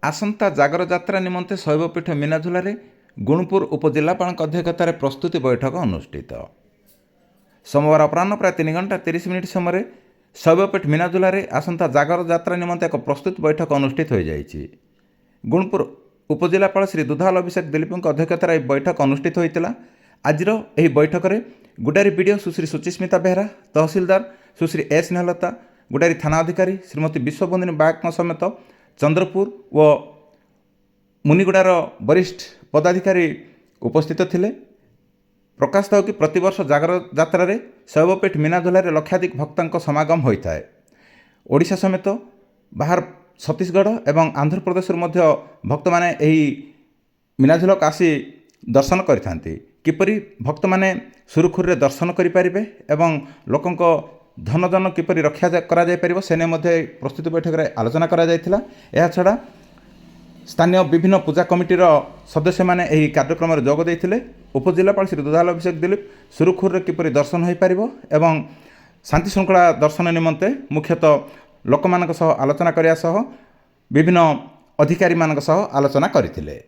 आसंता जागर यात्रा निमंते शैवपीठ मीनाझुलारे गुणपुर उपजिलापाल अध्यक्षतार प्रस्तुति बैठक अनुष्ठित। सोमवार अपराह प्राय 3 घंटा 30 मिनिट समय शैवपीठ मीनाझुलारे आसंता जागर यात्रा निमंते एक प्रस्तुति बैठक अनुष्ठित हो जाइछि। गुणपुर उपजिलापाल श्री दुधाल अभिषेक दिलीप अध्यक्षतार यह बैठक अनुष्ठित होता। आज बैठक में गुडारी बीडीओ सुश्री सुचिस्मिता बेहरा, तहसीलदार सुश्री एस स्नेहलता, गुडारी थाना अधिकारी श्रीमती विश्वबंदिनी बाग समेत चंद्रपुर व मुनिगुड़ार वरिष्ठ पदाधिकारी उपस्थित थिले। प्रकाशित हो कि प्रतिवर्ष जागर यात्रा रे शैवपीठ मीनाझुलारे लक्षाधिक भक्तों समागम होता है। ओडिशा समेत बाहर छत्तीसगढ़ एवं आंध्र प्रदेश भक्त मैंने मीनाझुला आसी दर्शन करिथांती। किपरि भक्त मैंने सुरुखुरे दर्शन करें एवं लोकों धन जन किपरि रक्षा करा जाय परिबो सेने मध्ये प्रस्तुति बैठक में आलोचना करा जायथिला। एहा छड़ा स्थानीय विभिन्न पूजा कमिटीर सदस्य मैंने यही कार्यक्रम में जोग देइथिले। उपजिलापाल श्री दुधाल अभिषेक दिलीप सुरुखुरे किपरि दर्शन हो पारिबो एवं शांति श्रृंखला दर्शन निमंते मुख्यतः लोकमानक सह आलोचना करिया सह विभिन्न अधिकारी मानक सह आलोचना करथिले।